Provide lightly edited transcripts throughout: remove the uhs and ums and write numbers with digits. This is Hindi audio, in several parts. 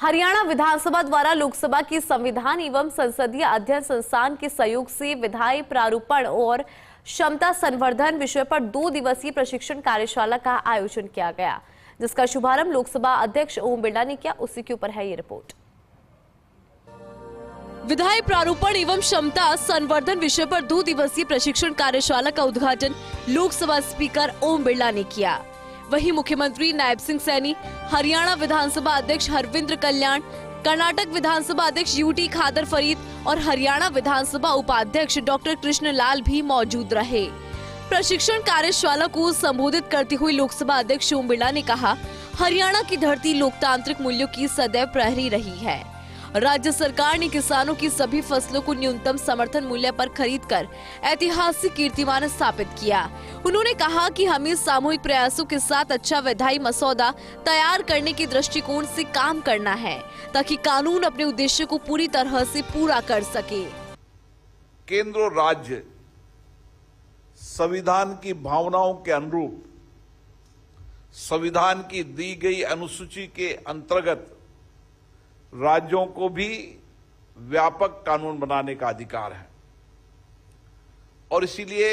हरियाणा विधानसभा द्वारा लोकसभा की संविधान एवं संसदीय अध्ययन संस्थान के सहयोग से विधायी प्रारूपण और क्षमता संवर्धन विषय पर 2 दिवसीय प्रशिक्षण कार्यशाला का आयोजन किया गया, जिसका शुभारंभ लोकसभा अध्यक्ष ओम बिरला ने किया। उसी के ऊपर है ये रिपोर्ट। विधायी प्रारूपण एवं क्षमता संवर्धन विषय पर 2 दिवसीय प्रशिक्षण कार्यशाला का उद्घाटन लोकसभा स्पीकर ओम बिरला ने किया। वहीं मुख्यमंत्री नायब सिंह सैनी, हरियाणा विधानसभा अध्यक्ष हरविंद्र कल्याण, कर्नाटक विधानसभा अध्यक्ष यूटी खादर फरीद और हरियाणा विधानसभा उपाध्यक्ष डॉक्टर कृष्ण लाल भी मौजूद रहे। प्रशिक्षण कार्यशाला को संबोधित करते हुए लोकसभा अध्यक्ष ओम बिरला ने कहा, हरियाणा की धरती लोकतांत्रिक मूल्यों की सदैव प्रहरी रही है। राज्य सरकार ने किसानों की सभी फसलों को न्यूनतम समर्थन मूल्य पर खरीदकर ऐतिहासिक कीर्तिमान स्थापित किया। उन्होंने कहा कि हमें सामूहिक प्रयासों के साथ अच्छा विधायी मसौदा तैयार करने के दृष्टिकोण से काम करना है, ताकि कानून अपने उद्देश्य को पूरी तरह से पूरा कर सके। केंद्र और राज्य संविधान की भावनाओं के अनुरूप संविधान की दी गई अनुसूची के अंतर्गत राज्यों को भी व्यापक कानून बनाने का अधिकार है और इसीलिए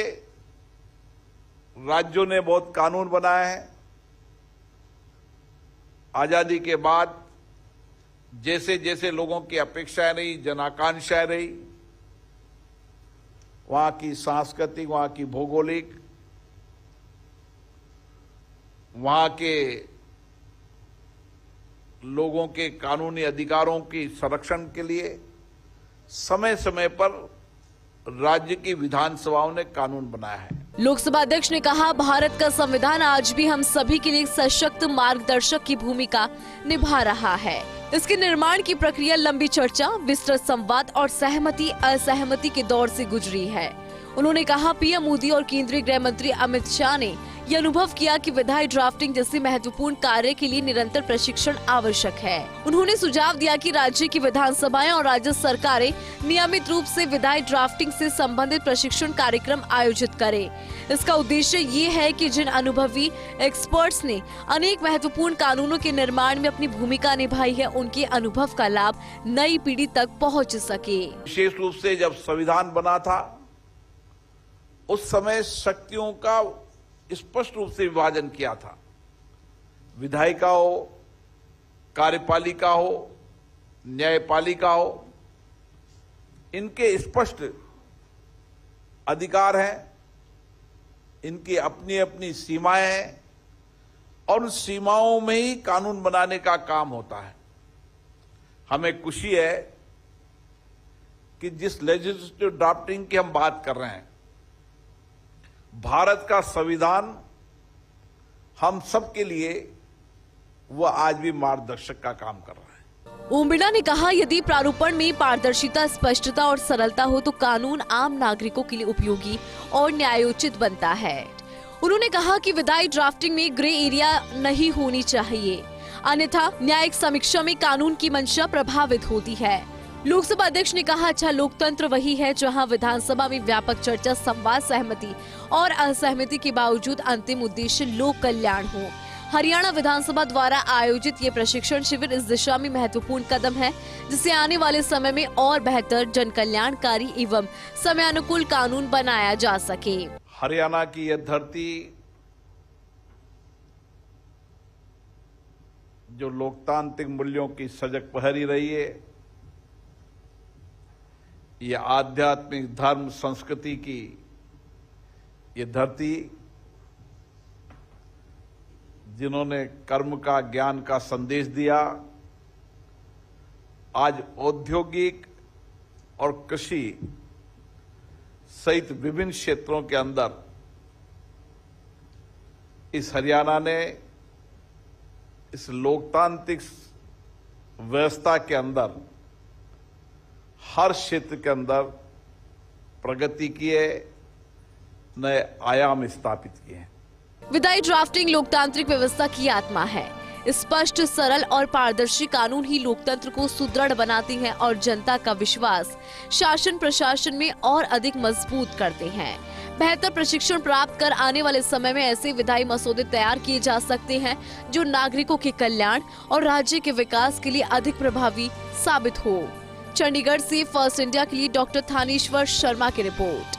राज्यों ने बहुत कानून बनाए हैं। आजादी के बाद जैसे जैसे लोगों की अपेक्षाएं रही, जनाकांक्षाएं रही, वहां की सांस्कृतिक, वहां की भौगोलिक, वहां के लोगों के कानूनी अधिकारों की संरक्षण के लिए समय समय पर राज्य की विधानसभाओं ने कानून बनाया है। लोकसभा अध्यक्ष ने कहा, भारत का संविधान आज भी हम सभी के लिए सशक्त मार्गदर्शक की भूमिका निभा रहा है। इसके निर्माण की प्रक्रिया लंबी चर्चा, विस्तृत संवाद और सहमति असहमति के दौर से गुजरी है। उन्होंने कहा, पीएम मोदी और केंद्रीय गृह मंत्री अमित शाह ने ये अनुभव किया कि विधायी ड्राफ्टिंग जैसे महत्वपूर्ण कार्य के लिए निरंतर प्रशिक्षण आवश्यक है। उन्होंने सुझाव दिया कि राज्य की विधानसभाएं और राज्य सरकारें नियमित रूप से विधायी ड्राफ्टिंग से संबंधित प्रशिक्षण कार्यक्रम आयोजित करें। इसका उद्देश्य ये है कि जिन अनुभवी एक्सपर्ट्स ने अनेक महत्वपूर्ण कानूनों के निर्माण में अपनी भूमिका निभाई है, उनके अनुभव का लाभ नई पीढ़ी तक पहुँच सके। विशेष रूप से जब संविधान बना था उस समय शक्तियों का स्पष्ट रूप से विभाजन किया था। विधायिका हो, कार्यपालिका हो, न्यायपालिका हो, इनके स्पष्ट अधिकार हैं, इनकी अपनी अपनी सीमाएं हैं और उन सीमाओं में ही कानून बनाने का काम होता है। हमें खुशी है कि जिस लेजिस्लेटिव ड्राफ्टिंग की हम बात कर रहे हैं, भारत का संविधान हम सब के लिए वह आज भी मार्गदर्शक का काम कर रहा है। ओम बिरला ने कहा, यदि प्रारूपण में पारदर्शिता, स्पष्टता और सरलता हो तो कानून आम नागरिकों के लिए उपयोगी और न्यायोचित बनता है। उन्होंने कहा कि विधायी ड्राफ्टिंग में ग्रे एरिया नहीं होनी चाहिए, अन्यथा न्यायिक समीक्षा में कानून की मंशा प्रभावित होती है। लोकसभा अध्यक्ष ने कहा, अच्छा लोकतंत्र वही है जहां विधानसभा में व्यापक चर्चा, संवाद, सहमति और असहमति के बावजूद अंतिम उद्देश्य लोक कल्याण हो। हरियाणा विधानसभा द्वारा आयोजित ये प्रशिक्षण शिविर इस दिशा में महत्वपूर्ण कदम है, जिससे आने वाले समय में और बेहतर जन कल्याणकारी एवं समयानुकूल कानून बनाया जा सके। हरियाणा की यह धरती जो लोकतांत्रिक मूल्यों की सजग प्रहरी रही है, ये आध्यात्मिक धर्म संस्कृति की ये धरती, जिन्होंने कर्म का, ज्ञान का संदेश दिया, आज औद्योगिक और कृषि सहित विभिन्न क्षेत्रों के अंदर इस हरियाणा ने इस लोकतांत्रिक व्यवस्था के अंदर हर क्षेत्र के अंदर प्रगति की है, नए आयाम स्थापित किए हैं। विधायी ड्राफ्टिंग लोकतांत्रिक व्यवस्था की आत्मा है। स्पष्ट, सरल और पारदर्शी कानून ही लोकतंत्र को सुदृढ़ बनाते हैं और जनता का विश्वास शासन प्रशासन में और अधिक मजबूत करते हैं। बेहतर प्रशिक्षण प्राप्त कर आने वाले समय में ऐसे विधायी मसौदे तैयार किए जा सकते हैं जो नागरिकों के कल्याण और राज्य के विकास के लिए अधिक प्रभावी साबित हो। चंडीगढ़ से फर्स्ट इंडिया के लिए डॉक्टर थानेश्वर शर्मा की रिपोर्ट।